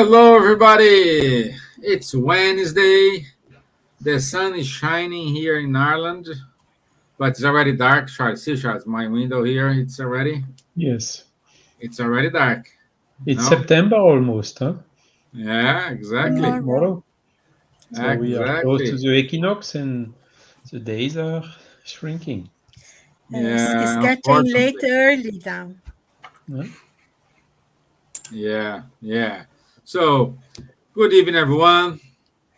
Hello, everybody. It's Wednesday. The sun is shining here in Ireland, but it's already dark. Charles, see, Charles, my window here, it's already dark. It's No? September almost, huh? Yeah, exactly. Tomorrow. So we are close to Exactly. the equinox and the days are shrinking. It's Yeah, getting unfortunately. late early now. Huh? Yeah. So, good evening, everyone.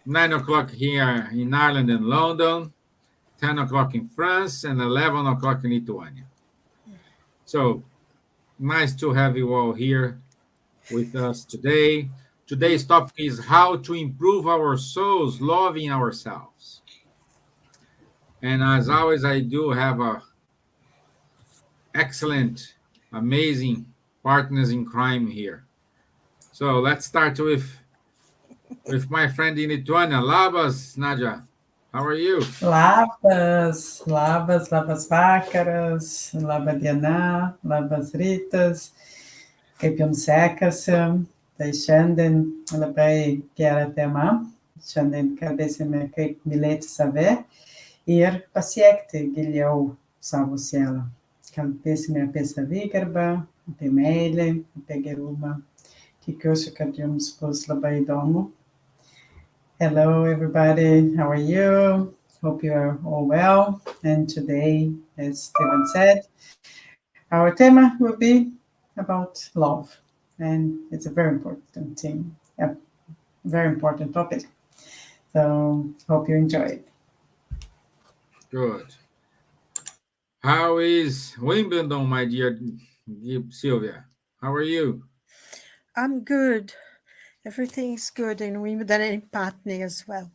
9 o'clock here in Ireland and London, 10 o'clock in France, and 11 o'clock in Lithuania. So, nice to have you all here with us today. Today's topic is how to improve our souls, loving ourselves. And as always, I do have a excellent, amazing partners in crime here. So let's start with my friend in Lithuania. Labas, Nadja. How are you? Labas vakaras, laba diena, labas rytas, kaip jums sekasi. Tai šiandien labai gera tema. Šiandien kalbėsime, kaip mylėti save ir pasiekti giliau savo sielą. Kalbėsime apie savigarbą, apie meilę, apie gerumą. Tikiuosi, kad jums bus labai įdomu. Hello, everybody. How are you? Hope you are all well. And today, as Stevan said, our tema will be about love. And it's a very important thing, a very important topic. So, hope you enjoy it. Good. How is Wimbledon, my dear Silvia? How are you? I'm good. Everything's good in Wimbledon and in Putney as well.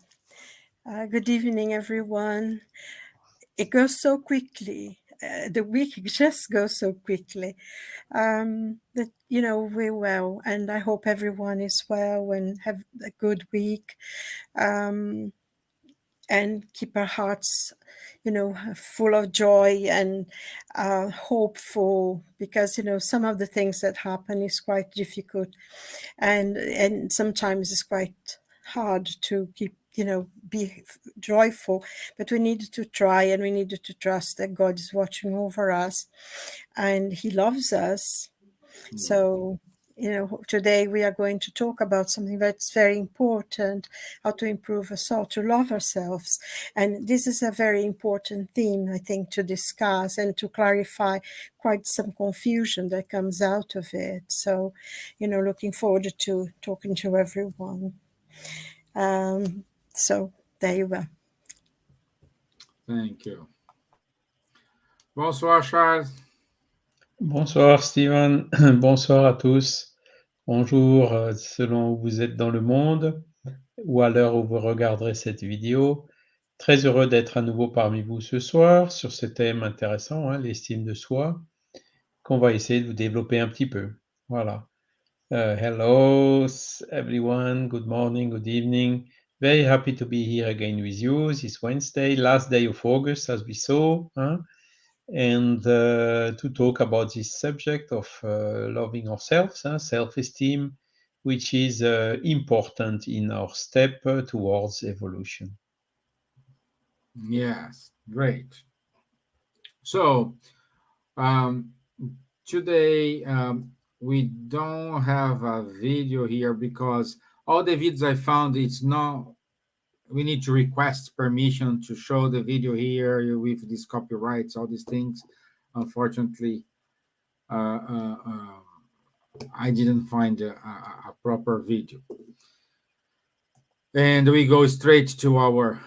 Good evening, everyone. It goes so quickly. The week just goes so quickly. That we're well, and I hope everyone is well and have a good week. And keep our hearts, full of joy and hopeful, because some of the things that happen is quite difficult, and sometimes it's quite hard to keep be joyful, but we need to try, and we need to trust that God is watching over us and He loves us. So today we are going to talk about something that's very important: how to improve us all, to love ourselves. And this is a very important theme, I think, to discuss and to clarify quite some confusion that comes out of it. So, looking forward to talking to everyone. So there you go. Thank you. Bonsoir, Charles. Bonsoir Stevan, bonsoir à tous. Bonjour selon où vous êtes dans le monde ou à l'heure où vous regarderez cette vidéo. Très heureux d'être à nouveau parmi vous ce soir sur ce thème intéressant, l'estime de soi, qu'on va essayer de vous développer un petit peu. Voilà. Hello everyone, good morning, good evening. Very happy to be here again with you this Wednesday, last day of August, as we saw, and to talk about this subject of loving ourselves, self-esteem, which is important in our step towards evolution. Yes, great. So today we don't have a video here because all the videos I found, we need to request permission to show the video here with these copyrights, all these things. Unfortunately, I didn't find a proper video. And we go straight to our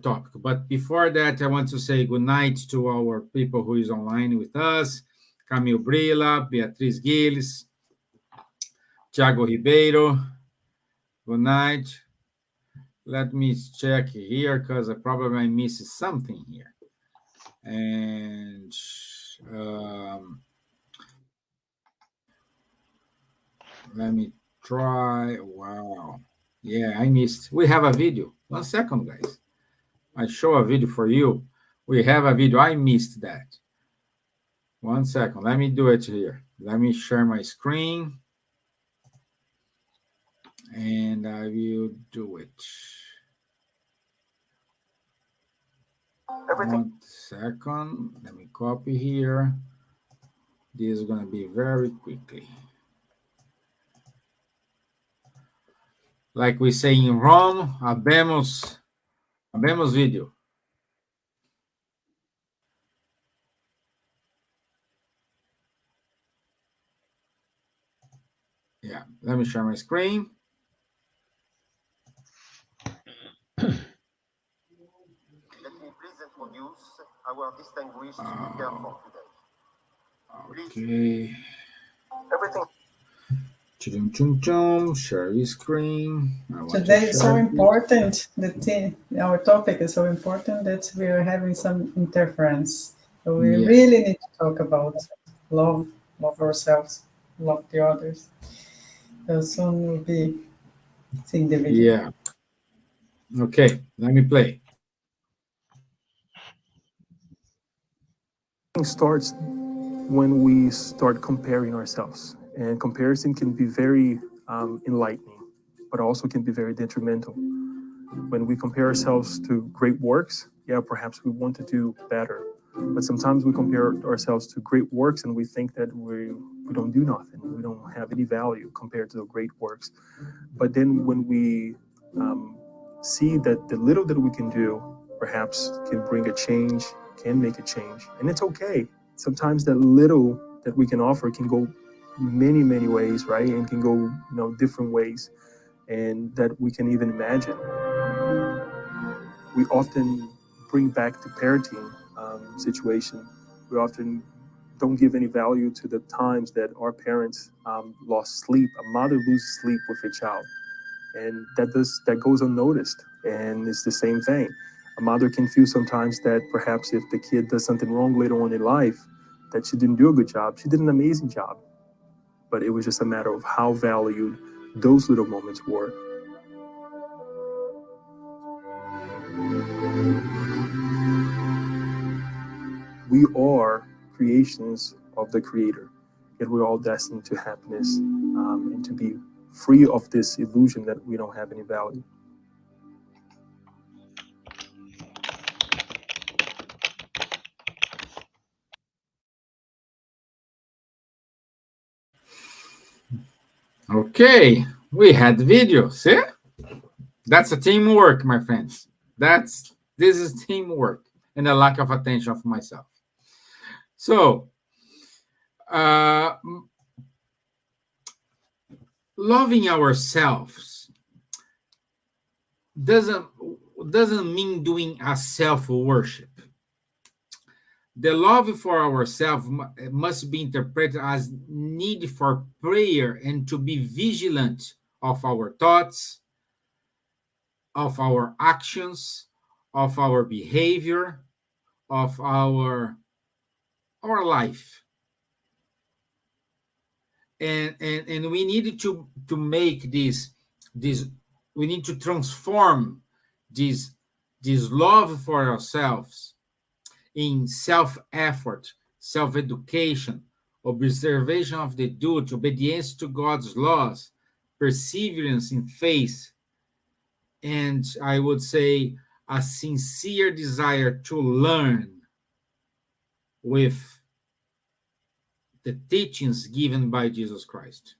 topic. But before that, I want to say good night to our people who is online with us: Camille Brila, Beatriz Guiles, Thiago Ribeiro. Good night. Let me check here because I missed something here. And let me try. Wow. Yeah, I missed. We have a video. 1 second, guys. I show a video for you. We have a video. I missed that. 1 second. Let me do it here. Let me share my screen. and I will do it. 1 second. Let me copy here. This is going to be very quickly. Like we say in Rome, habemos video. Yeah, let me share my screen. Let me please introduce our distinguished speaker for today. Okay. Everything. Share your screen. Today is so important. Our topic is so important that we are having some interference. So we really need to talk about love ourselves, love the others. So soon we'll be seeing the video. Yeah. Okay, let me play. Starts when we start comparing ourselves, and comparison can be very enlightening, but also can be very detrimental. When we compare ourselves to great works, perhaps we want to do better, but sometimes we compare ourselves to great works and we think that we don't do nothing, we don't have any value compared to the great works. But then when we see that the little that we can do perhaps can bring a change, can make a change, and it's okay. Sometimes that little that we can offer can go many ways, right? And can go different ways, and that we can even imagine. We often bring back the parenting situation. We often don't give any value to the times that our parents lost sleep. A mother loses sleep with a child, and that goes unnoticed. And it's the same thing. A mother can feel sometimes that perhaps if the kid does something wrong later on in life, that she didn't do a good job. She did an amazing job, but it was just a matter of how valued those little moments were. We are creations of the Creator, yet we're all destined to happiness and to be free of this illusion that we don't have any value. Okay, we had video. See? That's a teamwork, my friends. This is teamwork and a lack of attention of myself. So, loving ourselves doesn't mean doing a self-worship. The love for ourselves must be interpreted as need for prayer and to be vigilant of our thoughts, of our actions, of our behavior, of our life. And we need to make this we need to transform this love for ourselves in self-effort, self-education, observation of the duty, obedience to God's laws, perseverance in faith, and I would say a sincere desire to learn with the teachings given by Jesus Christ,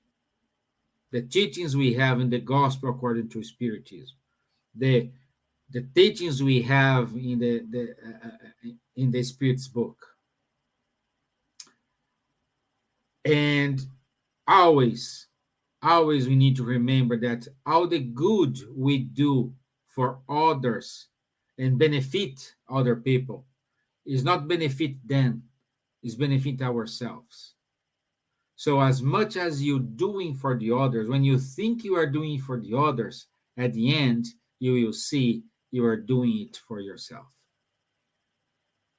the teachings we have in the gospel according to Spiritism, the teachings we have in the Spirit's book. And always we need to remember that all the good we do for others and benefit other people is not benefit them, is benefit ourselves. So as much as you're doing for the others, when you think you are doing for the others, at the end, you will see you are doing it for yourself.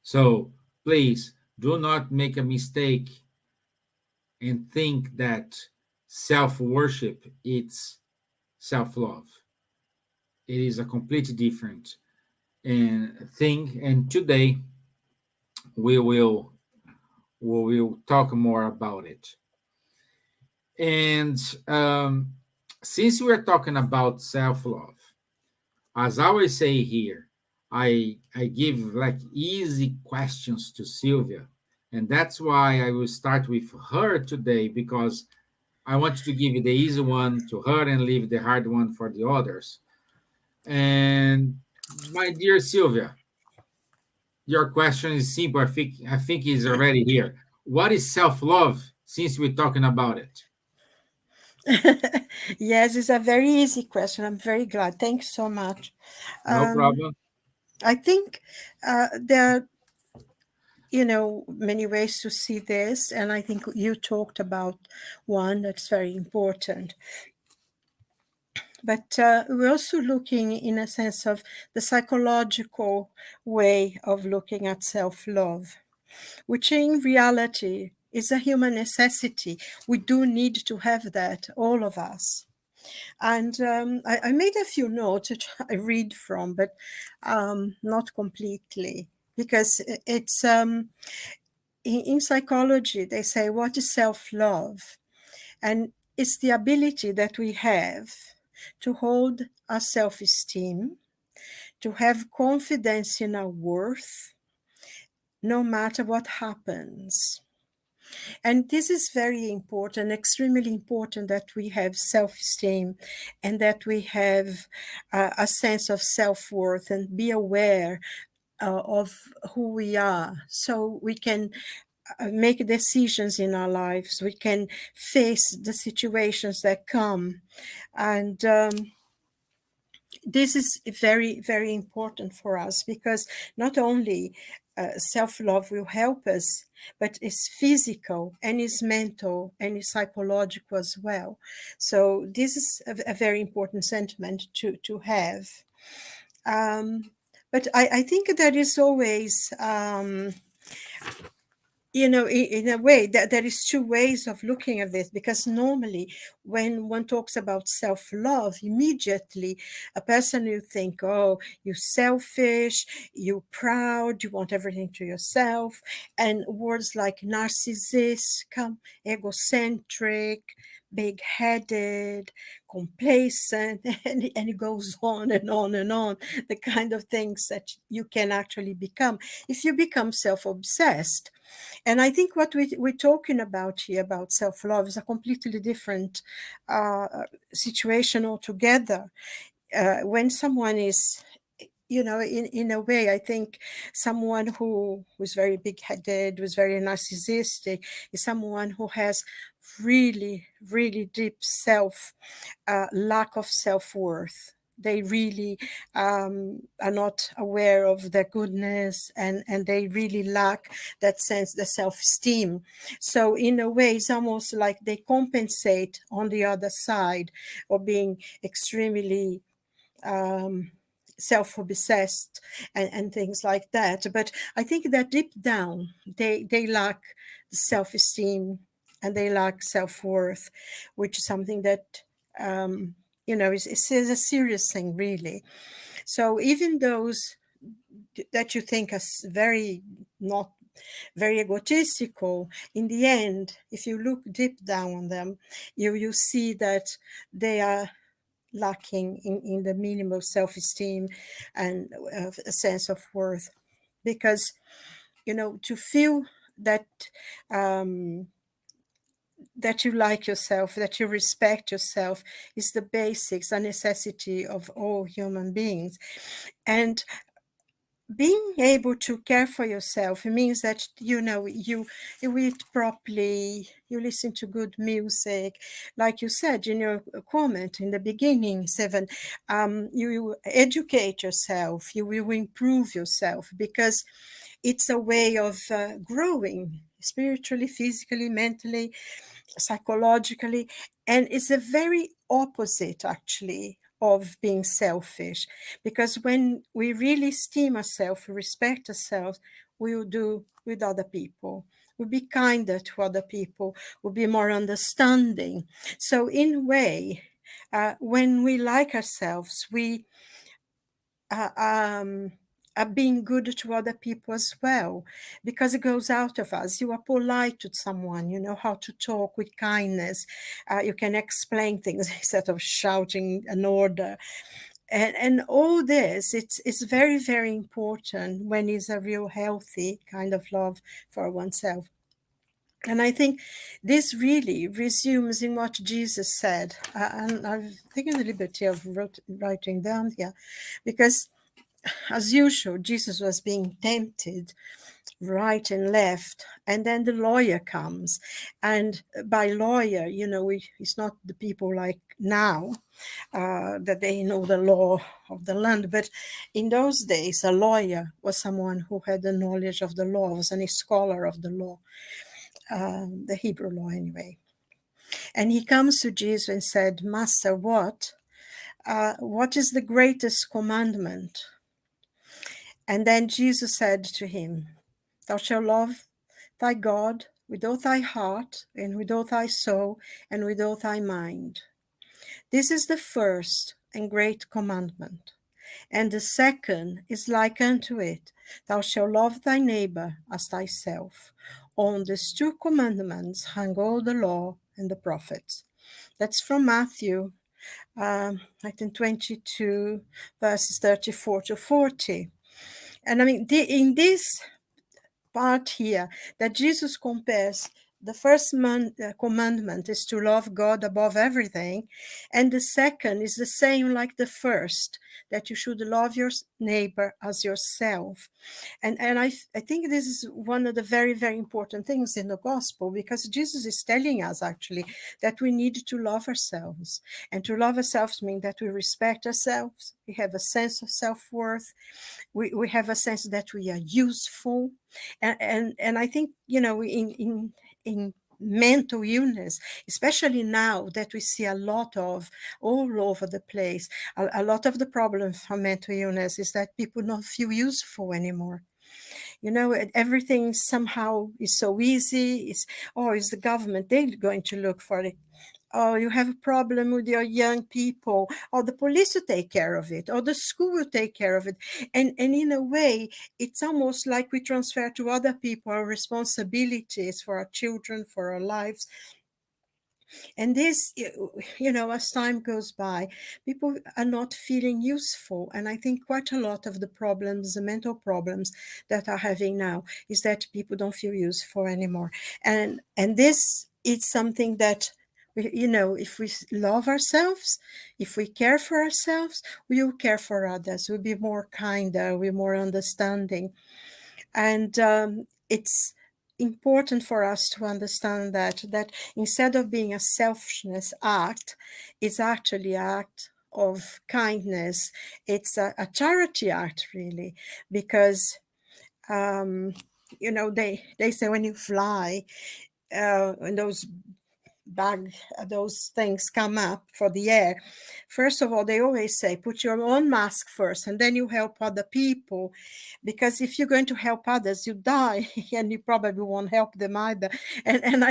So please do not make a mistake and think that self-worship is self-love. It is a completely different thing. And today we will talk more about it. And since we're talking about self-love, as I always say here, I give like easy questions to Silvia, and that's why I will start with her today, because I want to give you the easy one to her and leave the hard one for the others. And my dear Silvia, your question is simple. I think is already here. What is self-love? Since we're talking about it, Yes, it's a very easy question. I'm very glad. Thanks so much. no Um, problem. I think there are, many ways to see this, and I think you talked about one that's very important. But we're also looking in a sense of the psychological way of looking at self-love, which in reality is a human necessity. We do need to have that, all of us. And I made a few notes which I read from, but not completely, because it's in psychology, they say, what is self-love? And it's the ability that we have to hold our self-esteem, to have confidence in our worth, no matter what happens. And this is very important, extremely important, that we have self-esteem and that we have a sense of self-worth and be aware of who we are, so we can make decisions in our lives. We can face the situations that come. And this is very, very important for us, because not only self-love will help us, but it's physical and it's mental and it's psychological as well. So this is a very important sentiment to have. But I think there is always in a way that there is two ways of looking at this, because normally when one talks about self-love, immediately a person will think, oh, you're selfish, you're proud, you want everything to yourself, and words like narcissist, egocentric, big-headed, complacent, and it goes on and on and on, the kind of things that you can actually become if you become self-obsessed. And I think what we're talking about here about self-love is a completely different situation altogether. When someone is, in a way, I think someone who's very big-headed, who's very narcissistic, is someone who has really, really deep lack of self-worth. They really are not aware of their goodness, and they really lack that sense, the self-esteem. So in a way, it's almost like they compensate on the other side of being extremely self-obsessed and things like that. But I think that deep down, they lack self-esteem and they lack self-worth, which is something that is a serious thing, really. So even those that you think as very not very egotistical, in the end, if you look deep down on them, you see that they are lacking in the minimal self-esteem and a sense of worth, because to feel that that you like yourself, that you respect yourself, is the basics, a necessity of all human beings. And being able to care for yourself, it means that you eat properly, you listen to good music, like you said in your comment in the beginning, Stevan. You educate yourself, you will improve yourself, because it's a way of growing spiritually, physically, mentally, psychologically. And it's a very opposite, actually, of being selfish, because when we really esteem ourselves, we respect ourselves, we will do with other people, we'll be kinder to other people, we'll be more understanding. So in a way, when we like ourselves, we being good to other people as well, because it goes out of us. You are polite to someone, you know how to talk with kindness. You can explain things instead of shouting an order. And all this, it's very, very important when it's a real healthy kind of love for oneself. And I think this really resumes in what Jesus said. And I've taken the liberty of writing down here, because as usual, Jesus was being tempted right and left, and then the lawyer comes. And by lawyer, you know, it's not the people like now that they know the law of the land, but in those days a lawyer was someone who had the knowledge of the law, was a scholar of the law, the Hebrew law anyway. And he comes to Jesus and said, Master, what is the greatest commandment? And then Jesus said to him, Thou shalt love thy God with all thy heart, and with all thy soul, and with all thy mind. This is the first and great commandment. And the second is like unto it, Thou shalt love thy neighbor as thyself. On these two commandments hang all the law and the prophets. That's from Matthew, I think 22, verses 34 to 40. And I mean, in this part here, that Jesus compares the first commandment is to love God above everything, and the second is the same like the first, that you should love your neighbor as yourself. And I think this is one of the very, very important things in the gospel, because Jesus is telling us actually that we need to love ourselves. And to love ourselves means that we respect ourselves, we have a sense of self-worth, we have a sense that we are useful. And I think, you know, in mental illness, especially now that we see a lot of all over the place, a lot of the problem for mental illness is that people don't feel useful anymore. You know, everything somehow is so easy. It's the government, they're going to look for it. Oh, you have a problem with your young people, or the police will take care of it, or the school will take care of it. And in a way, it's almost like we transfer to other people our responsibilities for our children, for our lives. And this, you know, as time goes by, people are not feeling useful. And I think quite a lot of the problems, the mental problems that are having now, is that people don't feel useful anymore. And this is something that, you know, if we love ourselves, if we care for ourselves, we will care for others. We'll be more kinder, we're more understanding. And it's important for us to understand that instead of being a selfishness act, it's actually an act of kindness. It's a charity act, really, because you know, they say when you fly, and those things come up for the air, first of all, they always say put your own mask first and then you help other people, because if you're going to help others, you die and you probably won't help them either. And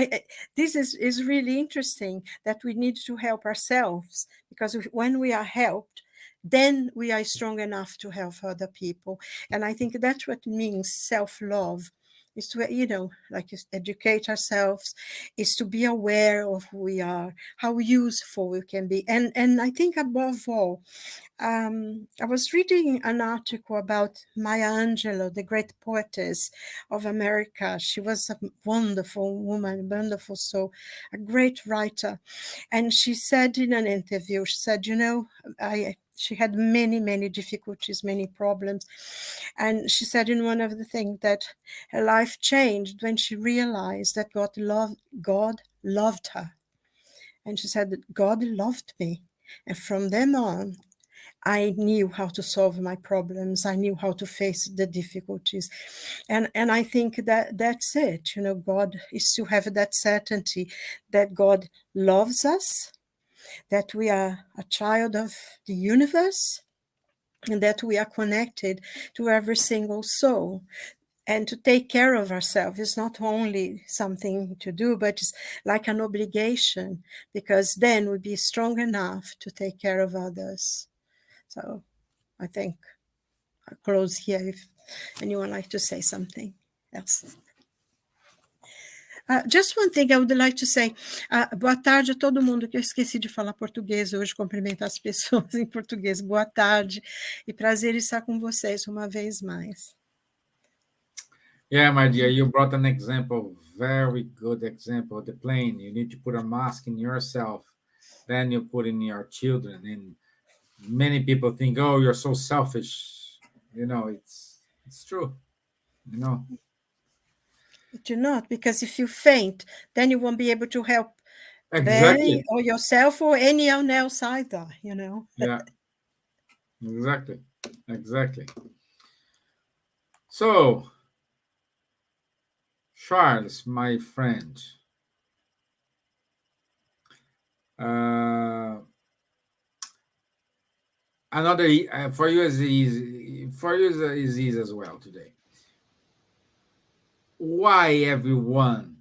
this is really interesting, that we need to help ourselves, because when we are helped, then we are strong enough to help other people. And I think that's what means self-love, is to, you know, like educate ourselves, is to be aware of who we are, how useful we can be. And I think above all, I was reading an article about Maya Angelou, the great poetess of America. She was a wonderful woman, wonderful soul, a great writer. And she said in an interview, she said, you know, she had many, many difficulties, many problems. And she said in one of the things that her life changed when she realized that God loved her. And she said that God loved me. And from then on, I knew how to solve my problems. I knew how to face the difficulties. And I think that that's it. You know, God is to have that certainty that God loves us, that we are a child of the universe, and that we are connected to every single soul. And to take care of ourselves is not only something to do, but it's like an obligation, because then we'll be strong enough to take care of others. So I think close here if anyone like to say something else. Just one thing I would like to say. Boa tarde a todo mundo, que eu esqueci de falar português hoje, cumprimentar as pessoas em português. Boa tarde e prazer estar com vocês uma vez mais. Yeah, my dear, you brought an example, very good example, the plane. You need to put a mask in yourself, then you put in your children. And many people think, oh, you're so selfish. You know, it's true, you know. But you're not, because if you faint, then you won't be able to help Exactly. them or yourself or anyone else either, you know. Yeah, exactly, exactly. So, Charles, my friend, another for you is easy. For you is easy as well today. Why everyone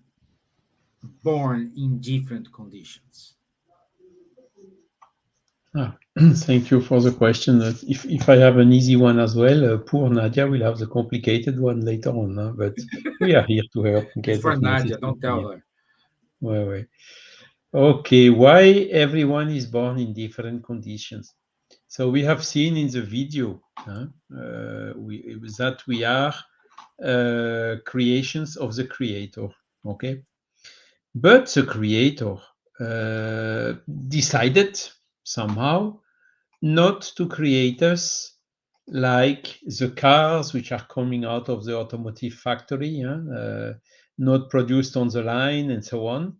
born in different conditions? Thank you for the question. If I have an easy one as well, poor Nadja will have the complicated one later on. But we are here to help. It's for Nadja, don't tell her. Ouais. Okay, why everyone is born in different conditions? So we have seen in the video that we are creations of the Creator. Okay, but the Creator decided somehow not to create us like the cars which are coming out of the automotive factory, not produced on the line and so on.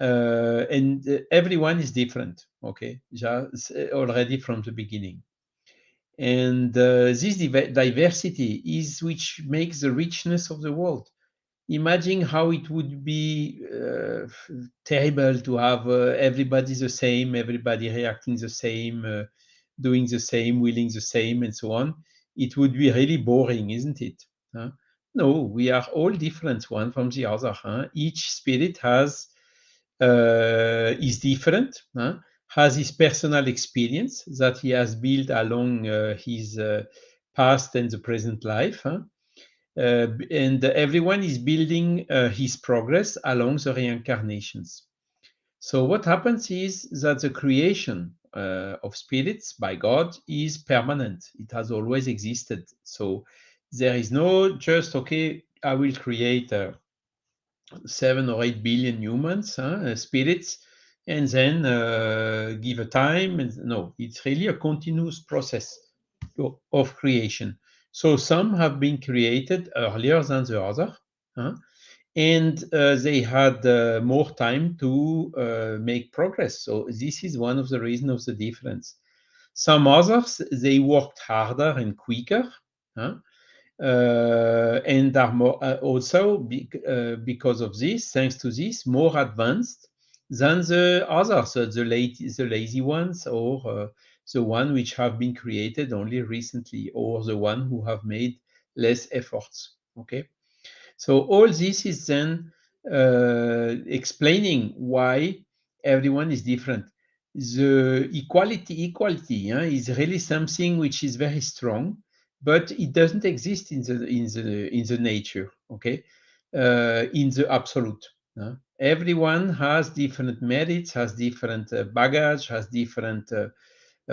And everyone is different, okay, just already from the beginning. And this diversity is which makes the richness of the world. Imagine how it would be terrible to have everybody the same, everybody reacting the same, doing the same, willing the same, and so on. It would be really boring, isn't it? No, we are all different one from the other. Each spirit is different, has his personal experience that he has built along his past and the present life. And everyone is building his progress along the reincarnations. So what happens is that the creation of spirits by God is permanent. It has always existed. So there is no just, okay, I will create 7 or 8 billion humans, spirits, and then give a time. And no, it's really a continuous process of creation. So some have been created earlier than the other, and they had more time to make progress. So this is one of the reasons of the difference. Some others, they worked harder and quicker, and are more also because of this, thanks to this, more advanced than the others, the lazy ones, or the one which have been created only recently, or the one who have made less efforts. Okay, so all this is then explaining why everyone is different. The equality is really something which is very strong, but it doesn't exist in the nature. Okay, in the absolute. Everyone has different merits, has different baggage, has different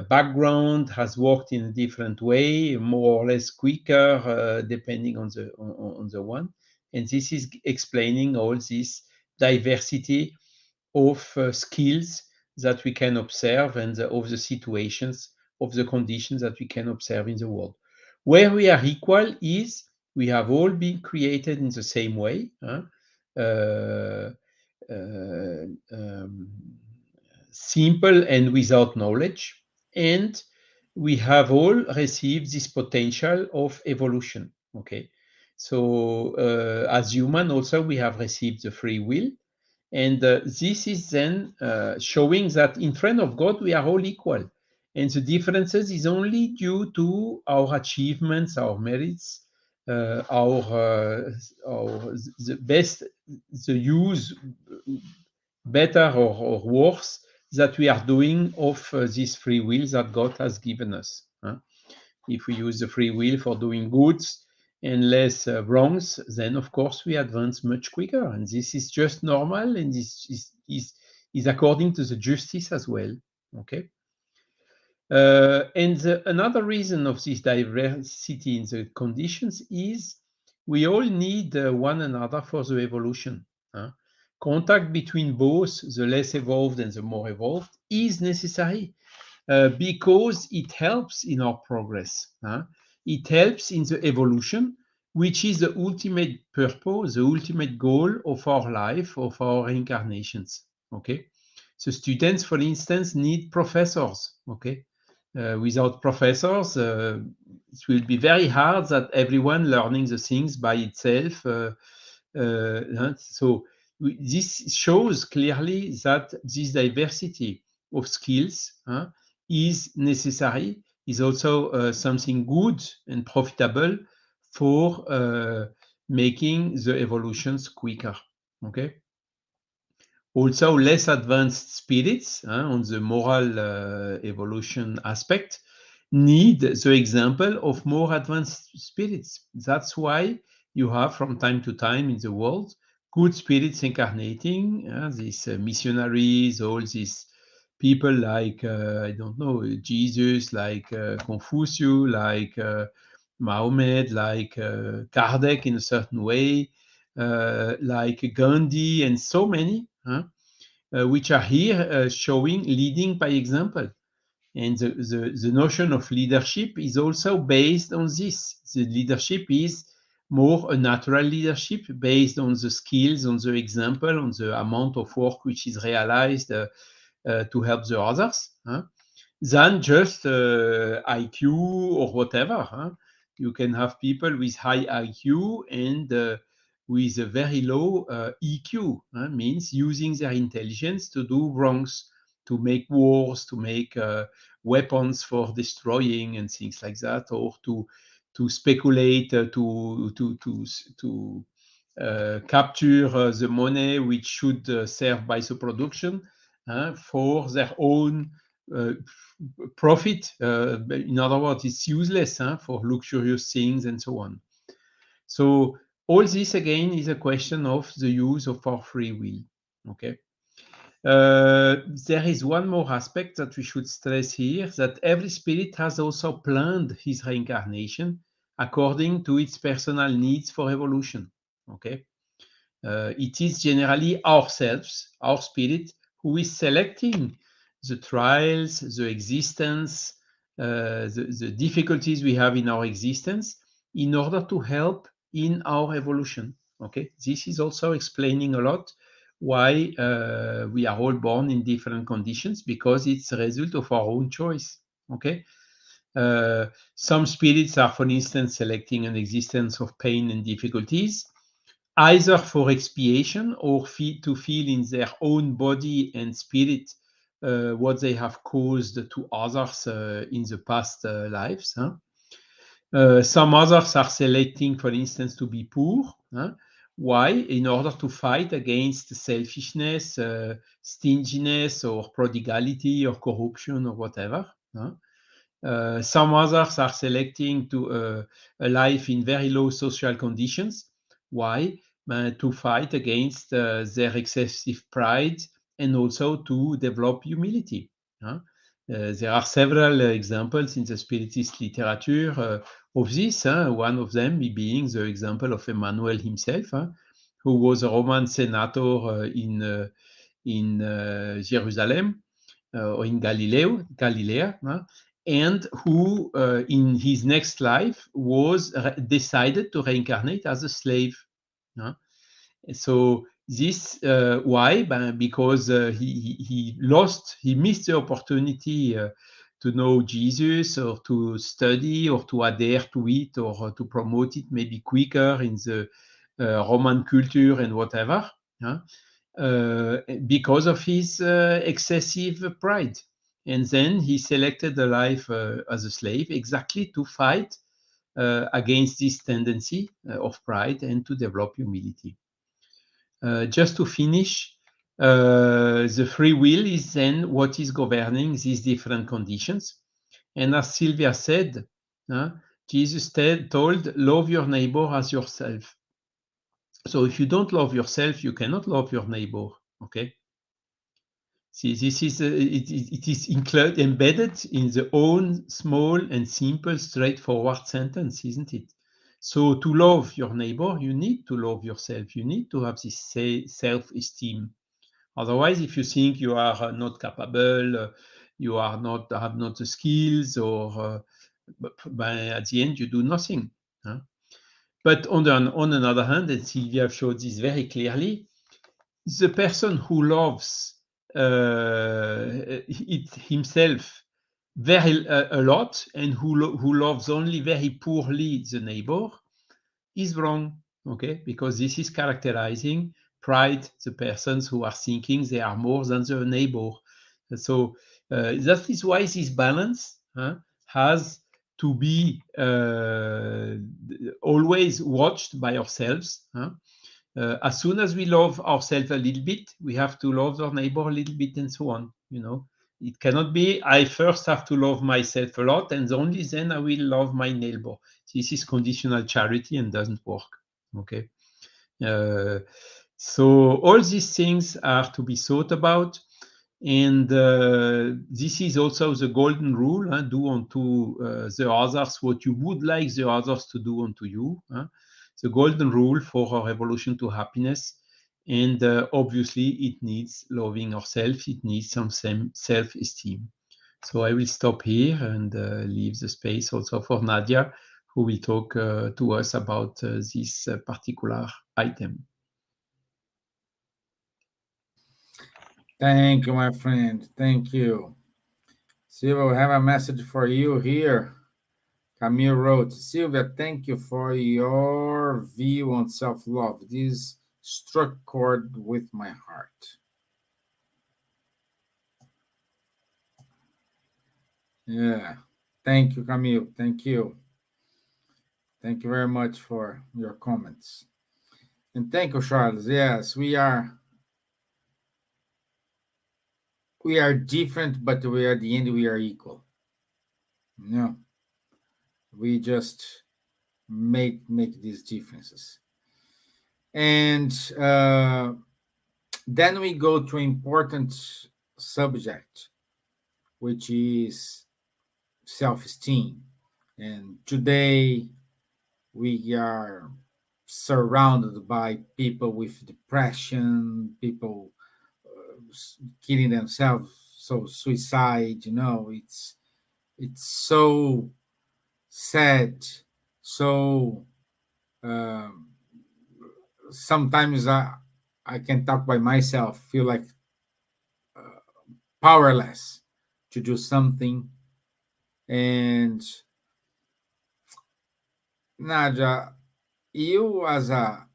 background, has worked in a different way, more or less quicker, depending on the one. And this is explaining all this diversity of skills that we can observe and of the situations, of the conditions that we can observe in the world. Where we are equal is we have all been created in the same way. Simple and without knowledge. And we have all received this potential of evolution. Okay. So as human also, we have received the free will. And this is then showing that in front of God, we are all equal. And the differences is only due to our achievements, our merits, the best, the use, better or worse, that we are doing of this free will that God has given us. If we use the free will for doing goods and less wrongs, then of course we advance much quicker. And this is just normal, and this is according to the justice as well. Okay. And another reason of this diversity in the conditions is we all need one another for the evolution. Contact between both the less evolved and the more evolved is necessary because it helps in our progress. It helps in the evolution, which is the ultimate purpose, the ultimate goal of our life, of our reincarnations. Okay, so students, for instance, need professors. Okay, without professors, it will be very hard that everyone learning the things by itself. So this shows clearly that this diversity of skills is necessary, is also something good and profitable for making the evolutions quicker. Okay. Also, less advanced spirits on the moral evolution aspect need the example of more advanced spirits. That's why you have from time to time in the world good spirits incarnating, these missionaries, all these people like, I don't know, Jesus, like Confucius, like Mahomet, like Kardec in a certain way, like Gandhi, and so many, which are here showing leading by example. And the notion of leadership is also based on this. The leadership is more a natural leadership based on the skills, on the example, on the amount of work which is realized to help the others, than just IQ or whatever. You can have people with high IQ and with a very low EQ, means using their intelligence to do wrongs, to make wars, to make weapons for destroying and things like that, or to speculate, to capture the money which should serve by the production for their own profit. In other words, it's useless for luxurious things and so on. So all this again is a question of the use of our free will. Okay. There is one more aspect that we should stress here, that every spirit has also planned his reincarnation according to its personal needs for evolution. Okay. It is generally ourselves, our spirit, who is selecting the trials, the existence, the difficulties we have in our existence in order to help in our evolution. Okay, this is also explaining a lot why we are all born in different conditions, because it's a result of our own choice. Okay, some spirits are, for instance, selecting an existence of pain and difficulties, either for expiation or to feel in their own body and spirit what they have caused to others in the past lives. Some others are selecting, for instance, to be poor. Why? In order to fight against selfishness, stinginess, or prodigality, or corruption, or whatever. Some others are selecting to a life in very low social conditions. Why? To fight against their excessive pride and also to develop humility. There are several examples in the Spiritist literature of this, one of them being the example of Emmanuel himself, who was a Roman senator in Jerusalem or in Galilee, and who in his next life was decided to reincarnate as a slave. So this why? Because he missed the opportunity to know Jesus, or to study, or to adhere to it, or to promote it maybe quicker in the Roman culture and whatever, because of his excessive pride. And then he selected a life as a slave exactly to fight against this tendency of pride and to develop humility. Just to finish, the free will is then what is governing these different conditions. And as Silvia said, Jesus told, love your neighbor as yourself. So if you don't love yourself, you cannot love your neighbor. Okay. See, this is it is embedded in the own small and simple, straightforward sentence, isn't it? So to love your neighbor, you need to love yourself. You need to have this self-esteem. Otherwise, if you think you are not capable, you are have not the skills, or at the end you do nothing. Huh? But on another hand, and Silvia showed this very clearly, the person who loves himself a lot and who loves only very poorly the neighbor is wrong, okay? Because this is characterizing pride, the persons who are thinking they are more than their neighbor. So that is why this balance has to be always watched by ourselves. As soon as we love ourselves a little bit, we have to love our neighbor a little bit, and so on. It cannot be I first have to love myself a lot, and only then I will love my neighbor. This is conditional charity and doesn't work. Okay. So all these things are to be thought about, and this is also the golden rule: do unto the others what you would like the others to do unto you. The golden rule for our evolution to happiness. And obviously it needs loving ourselves, it needs some self-esteem. So I will stop here and leave the space also for Nadja, who will talk to us about this particular item. Thank you, my friend. Thank you. Silvia, we have a message for you here. Camille wrote, Silvia, thank you for your view on self-love. This struck chord with my heart. Yeah. Thank you, Camille. Thank you. Thank you very much for your comments. And thank you, Charles. Yes, we are different, but we are at the end we are equal. We just make these differences. And then we go to an important subject, which is self-esteem. And today we are surrounded by people with depression, people killing themselves, so suicide. It's so sad. So sometimes I can talk by myself, feel like powerless to do something. And Nadja, you as a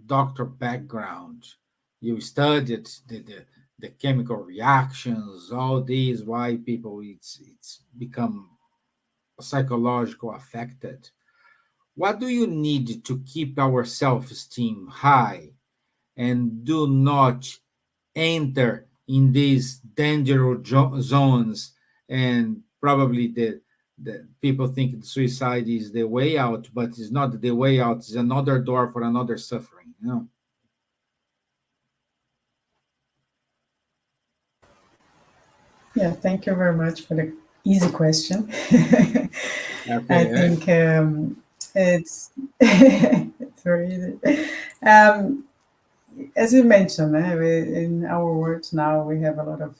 doctor background, you studied the chemical reactions, all these, why people it's become psychological affected. What do you need to keep our self-esteem high and do not enter in these dangerous zones? And probably the people think suicide is the way out, but it's not the way out. It's another door for another suffering. Yeah, thank you very much for the easy question. Okay, I think it's it's very easy. As you mentioned, in our world now, we have a lot of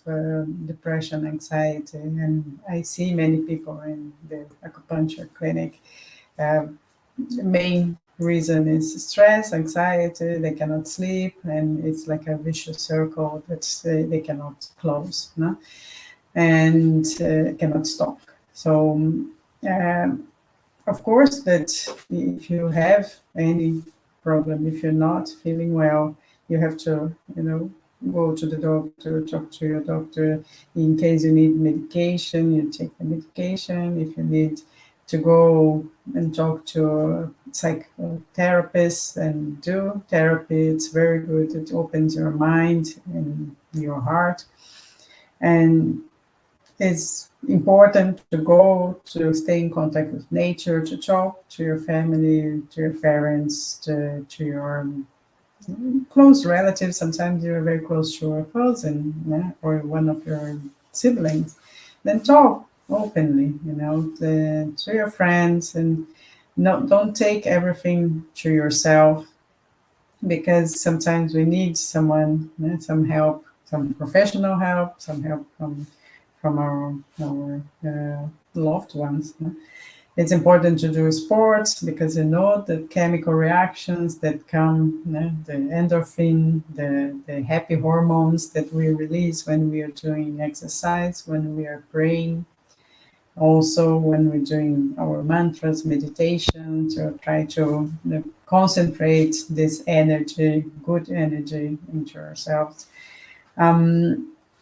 depression, anxiety, and I see many people in the acupuncture clinic. The main reason is stress, anxiety, they cannot sleep, and it's like a vicious circle that they cannot close, no? And cannot stop. So, of course, that if you have any problem, if you're not feeling well, you have to, go to the doctor, talk to your doctor. In case you need medication, you take the medication. If you need to go and talk to a psychotherapist and do therapy, it's very good. It opens your mind and your heart. And it's important to go to stay in contact with nature, to talk to your family, to your parents, to your close relatives. Sometimes you're very close to a cousin, yeah, or one of your siblings. Then talk openly, to your friends, and don't take everything to yourself, because sometimes we need someone, some help, some professional help, some help from our loved ones. It's important to do sports, because the chemical reactions that come, the endorphin, the happy hormones that we release when we are doing exercise, when we are praying, also when we're doing our mantras, meditation, to try to concentrate this energy, good energy, into ourselves.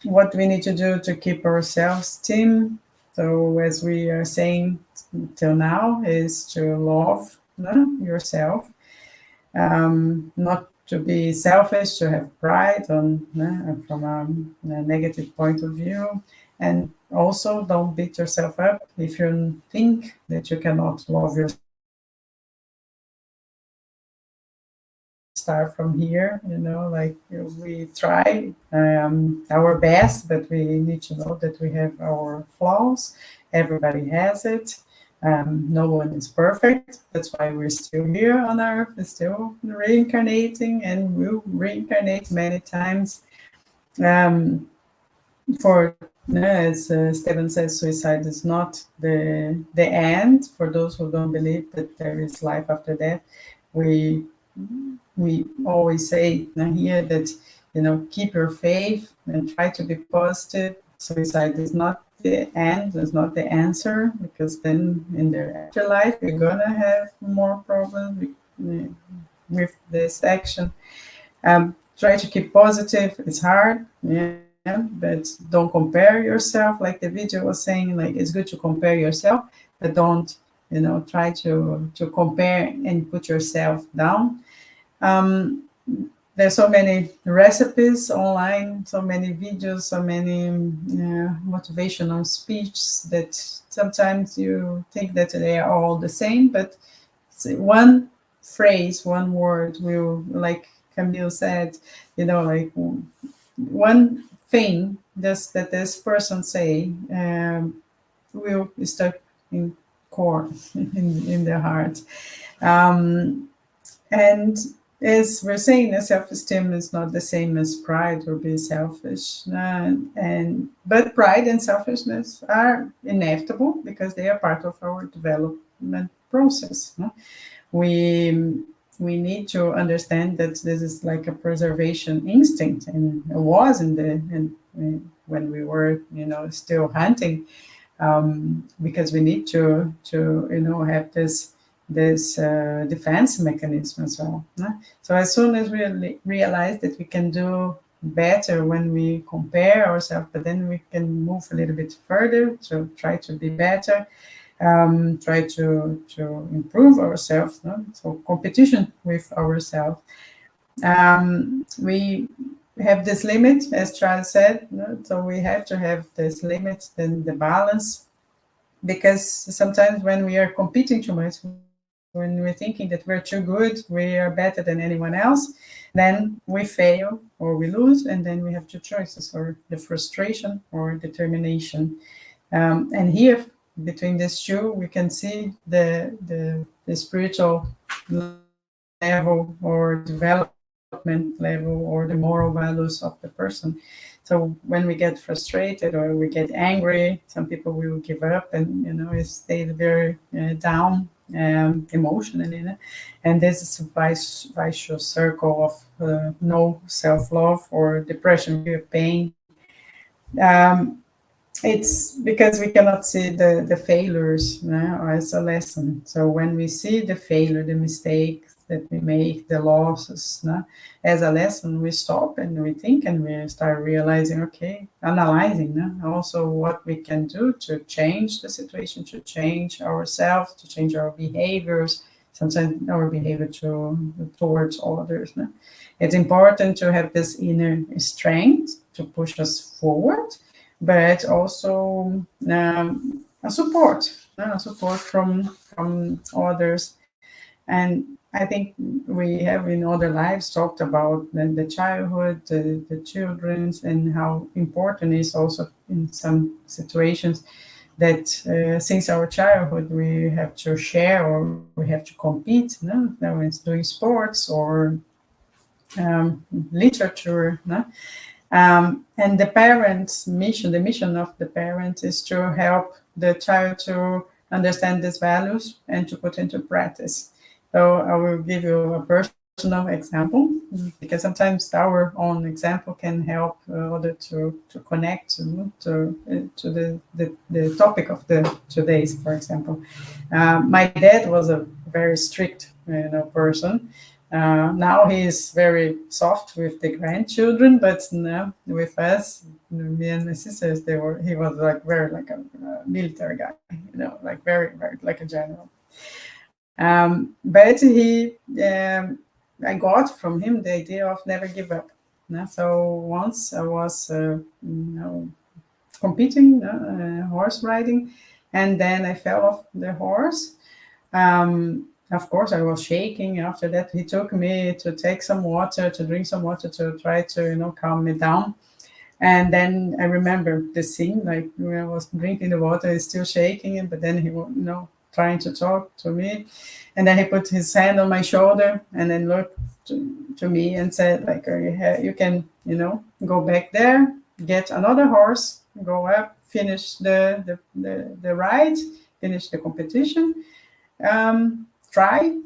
What we need to do to keep our self-esteem, so as we are saying till now, is to love yourself, not to be selfish, to have pride from a negative point of view, and also don't beat yourself up if you think that you cannot love yourself. Start from here, like we try our best, but we need to know that we have our flaws. Everybody has it. No one is perfect. That's why we're still here on earth, we're still reincarnating, and we'll reincarnate many times. As Stevan says, suicide is not the end. For those who don't believe that there is life after death, we always say here that, keep your faith and try to be positive. Suicide is not the end, is not the answer, because then in the afterlife, we're going to have more problems with this action. Try to keep positive. It's hard, but don't compare yourself. Like the video was saying, like it's good to compare yourself, but don't, try to compare and put yourself down. There's so many recipes online, so many videos, so many motivational speeches that sometimes you think that they are all the same, but one phrase, one word will, like Camille said, like one thing that this person say will stuck in core in their heart. And as we're saying, self-esteem is not the same as pride or being selfish. But pride and selfishness are inevitable, because they are part of our development process. We need to understand that this is like a preservation instinct, and it was when we were, still hunting, because we need to have this defense mechanism as well. So as soon as we realize that we can do better when we compare ourselves, but then we can move a little bit further to try to be better, try to improve ourselves. So competition with ourselves. We have this limit, as Charles said, so we have to have this limit, then the balance, because sometimes when we are competing too much, when we're thinking that we're too good, we are better than anyone else, then we fail or we lose, and then we have two choices, or the frustration or determination. And here, between these two, we can see the spiritual level or development level or the moral values of the person. So when we get frustrated or we get angry, some people will give up and stay very down emotionally, and this is a vicious circle of no self-love or depression, pain. It's because we cannot see the failures as a lesson. So when we see the failure, the mistakes that we make, the losses as a lesson, we stop and we think, and we start realizing, analyzing also what we can do to change the situation, to change ourselves, to change our behaviors, sometimes our behavior towards others. It's important to have this inner strength to push us forward, but also a support from others. And I think we have in other lives talked about the childhood, the children's, and how important is also in some situations that since our childhood we have to share or we have to compete. No, now it's doing sports or literature. No? And the parent's mission, the mission of the parent is to help the child to understand these values and to put into practice. So I will give you a personal example, because sometimes our own example can help other to connect to the topic of the today's, for example. My dad was a very strict person. Now he is very soft with the grandchildren, but now with us, me and my sisters, he was like very like a military guy, like very, very like a general. But I got from him the idea of never give up. So once I was competing, horse riding, and then I fell off the horse. Of course, I was shaking. After that, he took me to take some water, to drink some water, to try to, calm me down. And then I remember the scene, like when I was drinking the water, he's still shaking, but then he, trying to talk to me. And then he put his hand on my shoulder and then looked to me and said, like, you can, go back there, get another horse, go up, finish the ride, finish the competition. Try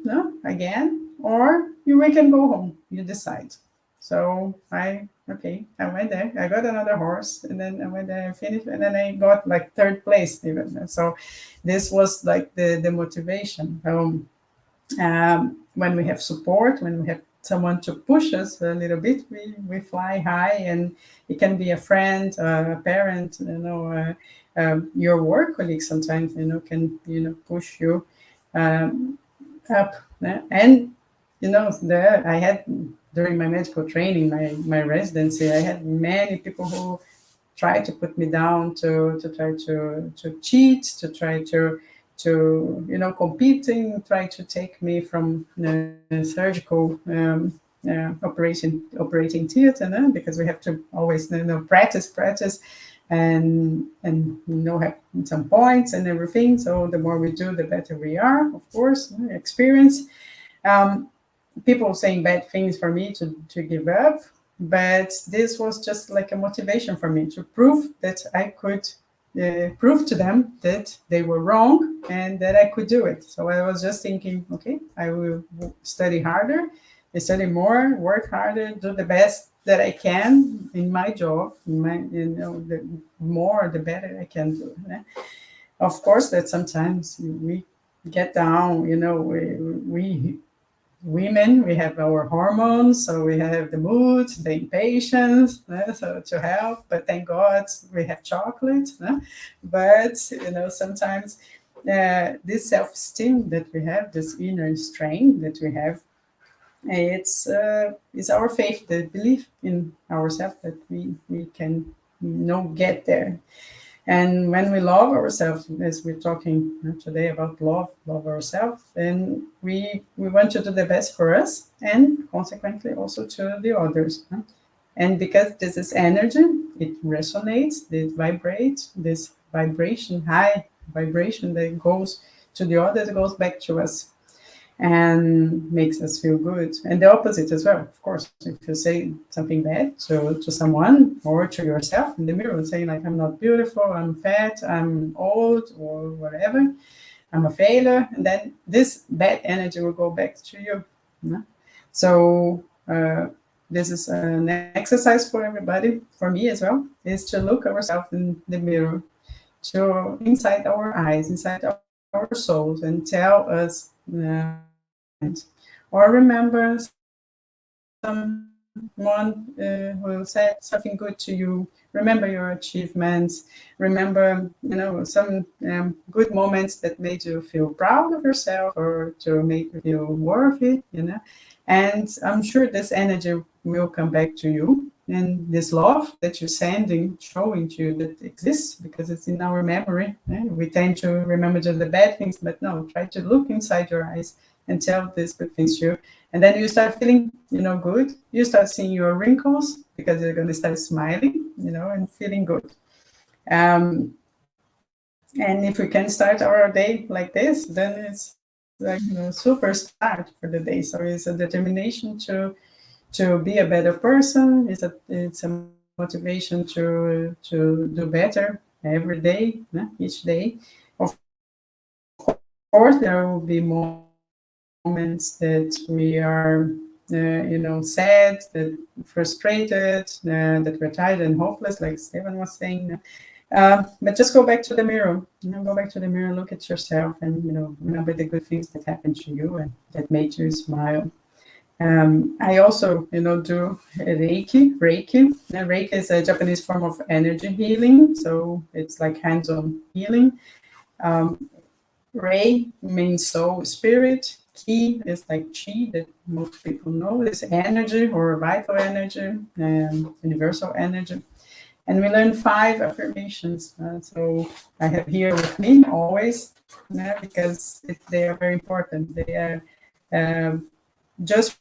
again, or we can go home. You decide. So I went there. I got another horse, and then I went there and finished, and then I got like third place even. So this was like the motivation. When we have support, when we have someone to push us a little bit, we fly high, and it can be a friend, a parent, your work colleague sometimes, can push you up. And I had during my medical training, my residency, I had many people who tried to put me down, to try to cheat, to try to competing, try to take me from the surgical operating theater, because we have to always practice and have some points and everything. So the more we do, the better we are, of course, experience. People saying bad things for me to give up, but this was just like a motivation for me to prove that I could prove to them that they were wrong and that I could do it. So I was just thinking, okay, I will study harder, study more, work harder, do the best that I can in my job. The more, the better I can do. Of course, that sometimes we get down. We women, we have our hormones, so we have the mood, the impatience, so to help. But thank God we have chocolate. But sometimes this self-esteem that we have, this inner strength that we have, it's our faith, the belief in ourselves that we can get there. And when we love ourselves, as we're talking today about love ourselves, then we want to do the best for us and consequently also to the others. And because this is energy, it resonates, it vibrates, this vibration, high vibration that goes to the others, goes back to us and makes us feel good. And the opposite as well, of course. If you say something bad to someone or to yourself in the mirror, saying like, I'm not beautiful, I'm fat, I'm old, or whatever, I'm a failure, and then this bad energy will go back to you. So this is an exercise for everybody, for me as well, is to look ourselves in the mirror, to inside our eyes, inside our souls, and tell us or remember someone who said something good to you. Remember your achievements. Remember, some good moments that made you feel proud of yourself or to make you feel worthy. And I'm sure this energy will come back to you And this love that you're sending, showing to you that exists because it's in our memory. We tend to remember just the bad things, but no, try to look inside your eyes and tell these good things to you. And then you start feeling, good. You start seeing your wrinkles because you're going to start smiling, and feeling good. And if we can start our day like this, then it's like super start for the day. So it's a determination to be a better person. It's a motivation to do better every day, each day. Of course, there will be moments that we are, sad, that frustrated, that we're tired and hopeless, like Stevan was saying. But just go back to the mirror. Go back to the mirror, look at yourself, and remember the good things that happened to you and that made you smile. I also, do Reiki. Reiki is a Japanese form of energy healing, so it's like hands-on healing. Rei means soul, spirit. Ki is like chi, that most people know. It's energy or vital energy, universal energy. And we learn 5 affirmations. So I have here with me always, because they are very important. They are just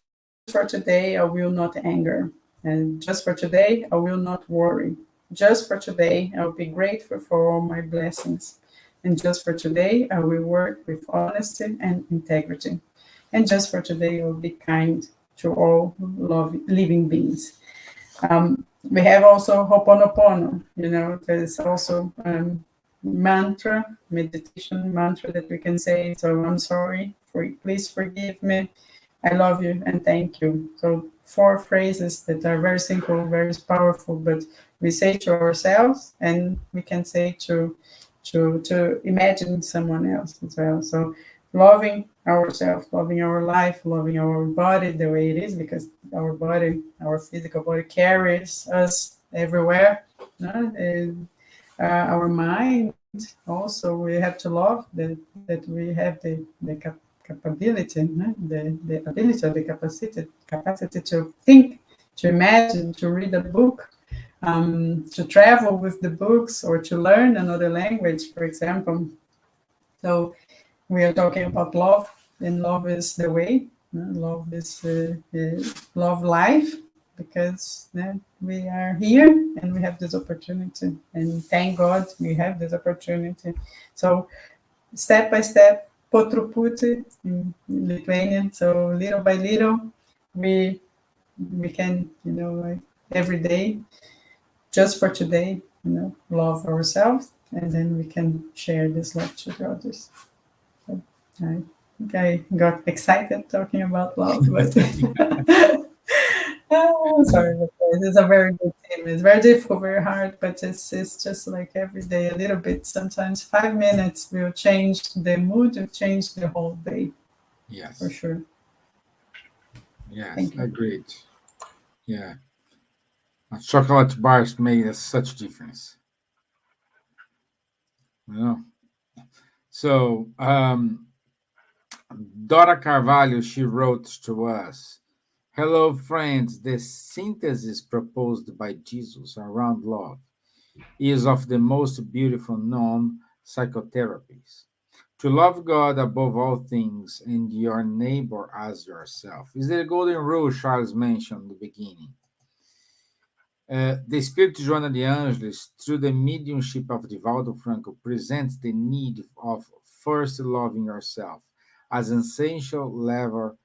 for today, I will not anger. And just for today, I will not worry. Just for today, I'll be grateful for all my blessings. And just for today, I will work with honesty and integrity. And just for today, I will be kind to all living beings. We have also Ho'oponopono, there's also mantra, meditation mantra that we can say. So I'm sorry, please forgive me. I love you and thank you. So 4 phrases that are very simple, very powerful, but we say to ourselves and we can say to imagine someone else as well. So loving ourselves, loving our life, loving our body the way it is, because our body, our physical body carries us everywhere. And, our mind also, we have to love that we have the capability, the ability, the capacity to think, to imagine, to read a book, to travel with the books, or to learn another language, for example. So we are talking about love, and love is the way. Love is love life, because we are here and we have this opportunity, and thank God we have this opportunity. So step by step, po truputį in Lithuanian. So little by little, we can, like every day, just for today, love ourselves, and then we can share this love to the others. So I think I got excited talking about love, but sorry, but it's a very good theme. It's very difficult, very hard, but it's just like every day a little bit. Sometimes 5 minutes will change the mood, will change the whole day. Yes. For sure. Yes, agreed. Yeah. Chocolate bars made such difference. So Dora Carvalho, she wrote to us, hello, friends. The synthesis proposed by Jesus around love is of the most beautiful known psychotherapies. To love God above all things and your neighbor as yourself is the golden rule Charles mentioned at the beginning. The Spirit Joana de Angelis, through the mediumship of Divaldo Franco, presents the need of first loving yourself as an essential lever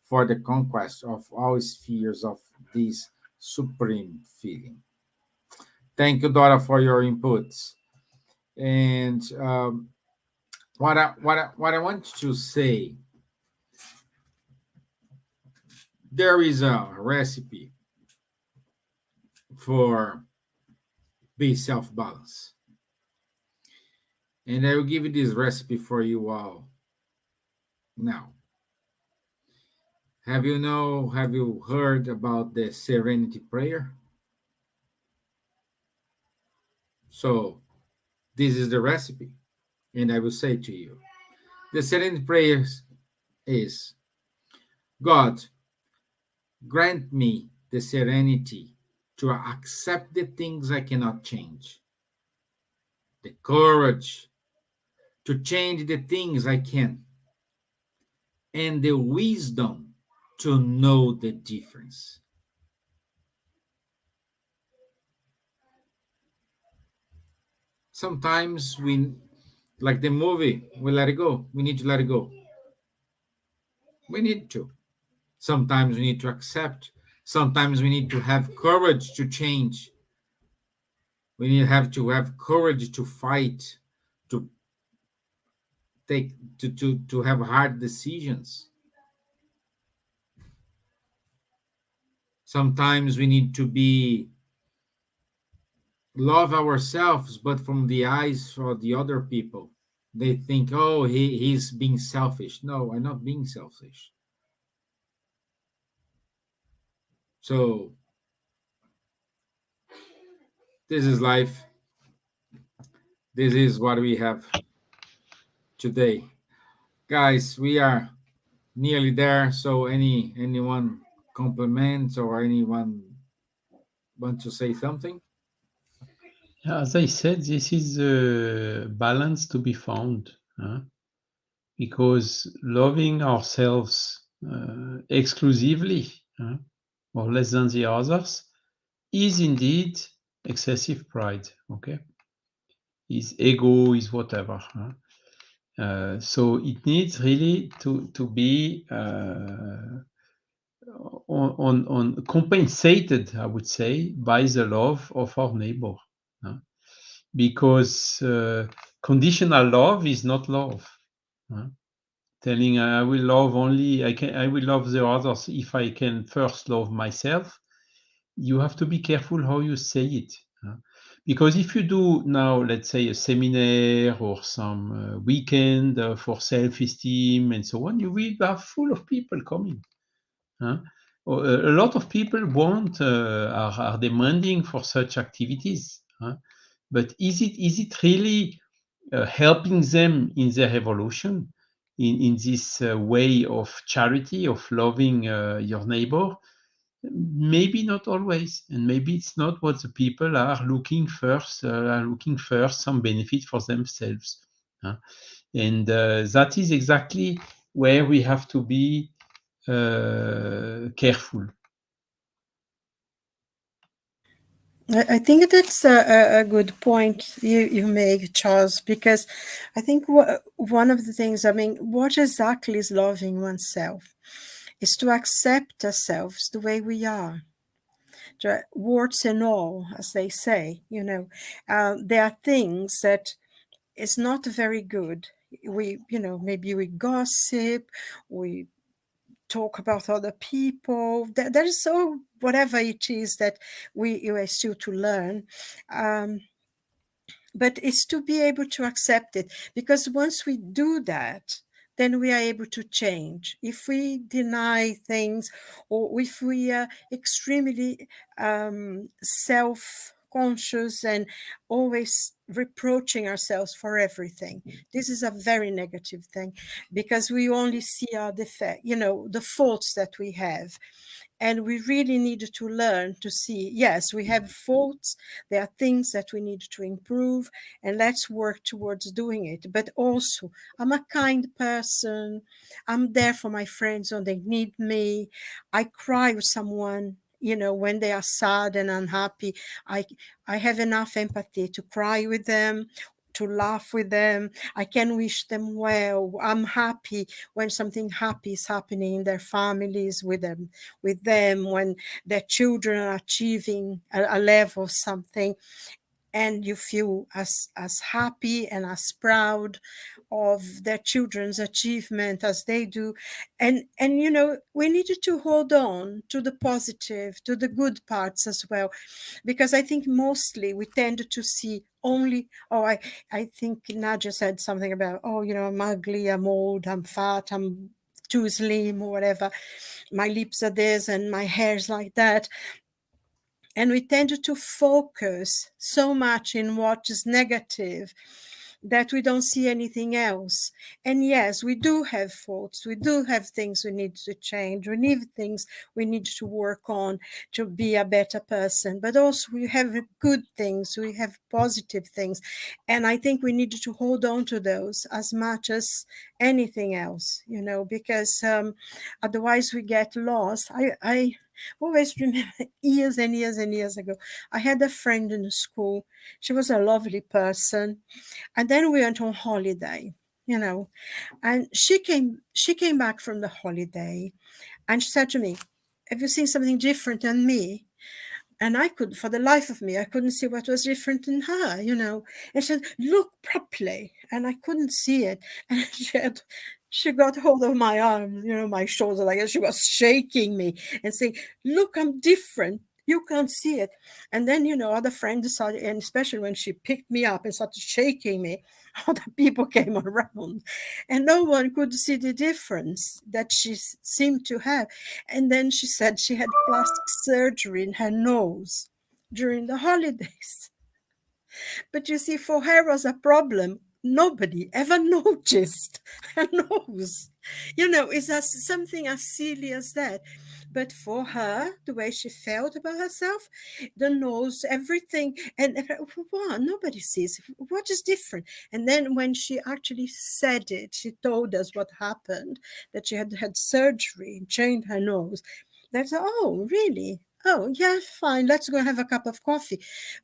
for the conquest of all spheres of this supreme feeling. Thank you, Dora, for your inputs. And what I want to say, there is a recipe for be self-balance. And I will give you this recipe for you all now. Have you heard about the serenity prayer? So this is the recipe, and I will say to you, the serenity prayer is, God, grant me the serenity to accept the things I cannot change, the courage to change the things I can, and the wisdom to know the difference. Sometimes we, like the movie, we let it go. We need to let it go. We need to. Sometimes we need to accept. Sometimes we need to have courage to change. We need to have courage to fight, to to have hard decisions. Sometimes we need to love ourselves, but from the eyes of the other people. They think, oh, he's being selfish. No, I'm not being selfish. So this is life. This is what we have today. Guys, we are nearly there. So anyone compliments or anyone want to say something? As I said, this is a balance to be found, because loving ourselves exclusively or less than the others is indeed excessive pride, okay? Is ego, is whatever. So it needs really to be on compensated, I would say, by the love of our neighbor. Because conditional love is not love. Telling I will love only, I will love the others if I can first love myself. You have to be careful how you say it. Because if you do now, let's say, a seminar or some weekend for self-esteem and so on, you will have full of people coming. A lot of people are demanding for such activities. But is it really helping them in their evolution, in this way of charity, of loving your neighbor? Maybe not always, and maybe it's not what the people are looking first. Are looking first some benefit for themselves, and that is exactly where we have to be careful. I think that's a good point you make, Charles, because I think one of the things, I mean, what exactly is loving oneself? Is to accept ourselves the way we are, warts and all, as they say. There are things that is not very good. Maybe we gossip, we talk about other people. There is so whatever it is that we are still to learn. But it's to be able to accept it, because once we do that, then we are able to change. If we deny things, or if we are extremely self-conscious and always reproaching ourselves for everything, this is a very negative thing, because we only see our defect, the faults that we have. And we really need to learn to see, yes, we have faults. There are things that we need to improve, and let's work towards doing it. But also, I'm a kind person. I'm there for my friends when they need me. I cry with someone, when they are sad and unhappy. I have enough empathy to cry with them, to laugh with them. I can wish them well. I'm happy when something happy is happening in their families, with them, when their children are achieving a level of something, and you feel as happy and as proud of their children's achievement as they do. And we needed to hold on to the positive, to the good parts as well, because I think mostly we tend to see only, I think Nadja said something about, I'm ugly, I'm old, I'm fat, I'm too slim, or whatever, my lips are this and my hair's like that. And we tend to focus so much in what is negative, that we don't see anything else. And yes, we do have faults. We do have things we need to change. We need things we need to work on to be a better person. But also we have good things. We have positive things. And I think we need to hold on to those as much as anything else, because otherwise we get lost. I always remember years and years and years ago, I had a friend in school. She was a lovely person. And then we went on holiday, and she came back from the holiday and she said to me, have you seen something different than me? And for the life of me, I couldn't see what was different in her, And she said, look properly. And I couldn't see it. And she got hold of my arm, my shoulder, like she was shaking me and saying, look, I'm different. You can't see it. And then, other friends started, and especially when she picked me up and started shaking me, other people came around and no one could see the difference that she seemed to have. And then she said she had plastic surgery in her nose during the holidays. But you see, for her was a problem. Nobody ever noticed her nose. It's something as silly as that. But for her, the way she felt about herself, the nose, everything, and wow, nobody sees. What is different? And then when she actually said it, she told us what happened, that she had had surgery and changed her nose. That's, oh, really? Oh, yeah, fine. Let's go have a cup of coffee.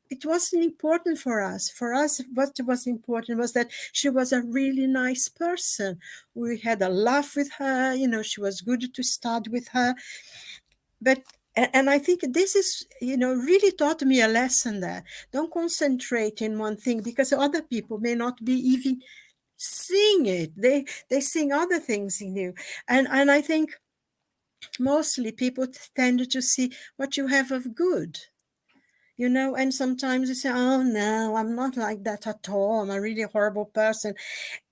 It wasn't important for us. For us, what was important was that she was a really nice person. We had a laugh with her. She was good to start with her. And I think this is, really taught me a lesson there. Don't concentrate in one thing, because other people may not be even seeing it. They seeing other things in you. And I think mostly people tend to see what you have of good, and sometimes you say, oh no, I'm not like that at all. I'm a really horrible person.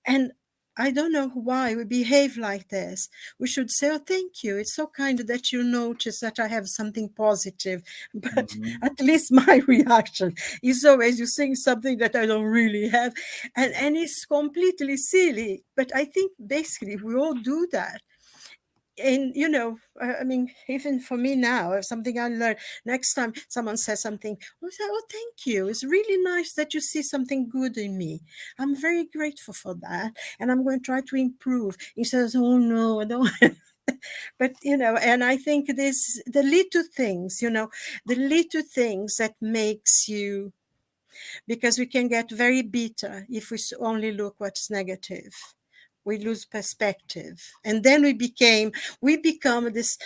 And I don't know why we behave like this. We should say, oh, thank you. It's so kind that you notice that I have something positive. But at least my reaction is always you saying something that I don't really have. And it's completely silly. But I think basically we all do that. And, even for me now, something I learned, next time someone says something, I say, oh, thank you. It's really nice that you see something good in me. I'm very grateful for that. And I'm going to try to improve. He says, oh, no, I don't. But, and I think the little things, the little things that makes you, because we can get very bitter if we only look what's negative. We lose perspective. And then we become this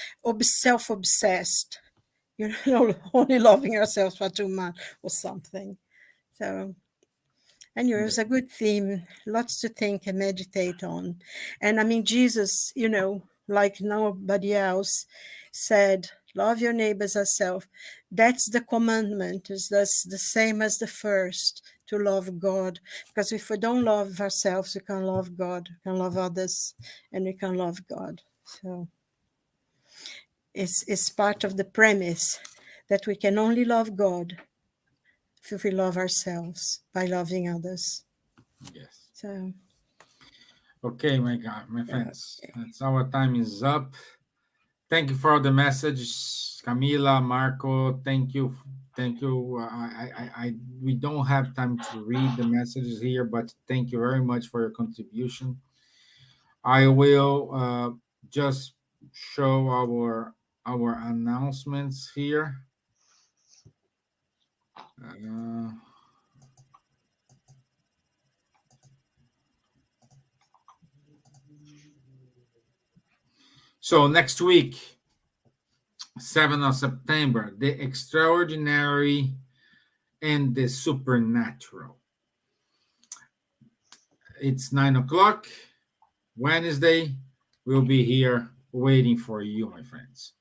self-obsessed, only loving ourselves for too much or something. So anyway, it was a good theme, lots to think and meditate on. And Jesus, like nobody else, said, love your neighbors as self. That's the commandment. That's the same as the first, to love God. Because if we don't love ourselves, we can love God, we can love others, and we can love God. So it's part of the premise that we can only love God if we love ourselves by loving others. Yes. So. Okay, my friends. That's our time is up. Thank you for the message, Camila, Marco. Thank you. We don't have time to read the messages here, but thank you very much for your contribution. I will just show our announcements here. So next week, 7th of September, the extraordinary and the supernatural. It's 9:00, Wednesday. We'll be here waiting for you, my friends.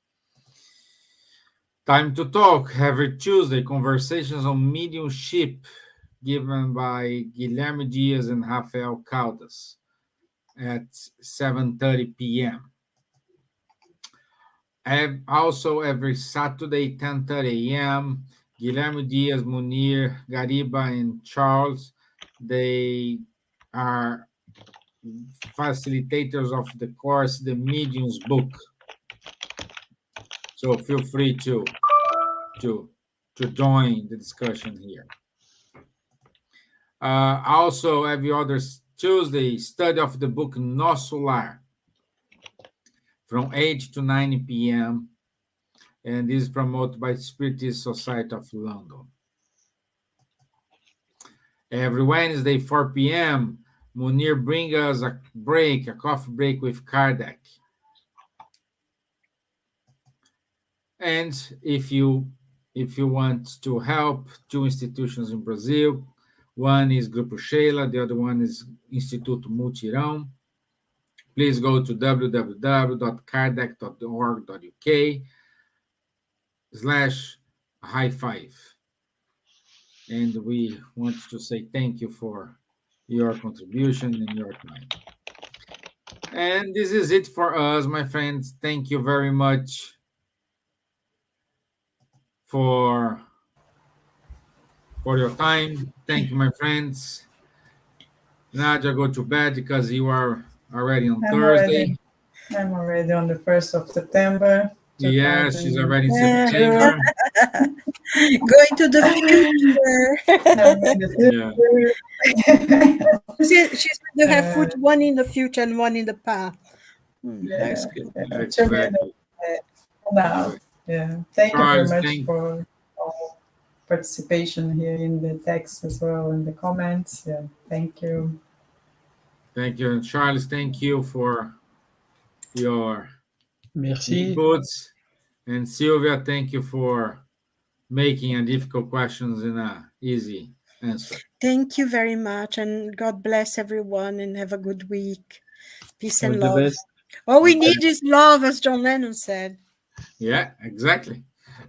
Time to talk every Tuesday, conversations on mediumship given by Guilherme Dias and Rafael Caldas at 7:30 p.m. Also every Saturday, 10:30 a.m., Guilherme Dias, Munir, Gariba, and Charles, they are facilitators of the course, the Mediums book. So feel free to join the discussion here. Also, every other Tuesday, study of the book Nosso Lar from 8 to 9 p.m. And this is promoted by Spiritist Society of London. Every Wednesday, 4 p.m., Munir brings us a coffee break with Kardec. And if you want to help two institutions in Brazil, one is Grupo Sheila, the other one is Instituto Multirão. Please go to www.kardec.org.uk/high5. And we want to say thank you for your contribution and your time. And this is it for us, my friends. Thank you very much for your time. Thank you, my friends. Nadja, go to bed because you are already on Thursday. I'm already on the 1st of September. Yes, she's already in September. Going to the future. She's going to have foot one in the future and one in the past. That's good. Exactly. Now, thank you very much for participation here in the text as well, in the comments. Yeah, thank you. Thank you. And Charles, thank you for your inputs. And Silvia, thank you for making a difficult questions in an easy answer. Thank you very much, and God bless everyone, and have a good week. Peace and All the love. best. All we need is love, as John Lennon said. Yeah, exactly.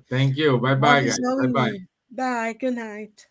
Thank you. Bye-bye, guys. Bye-bye. Bye. Good night.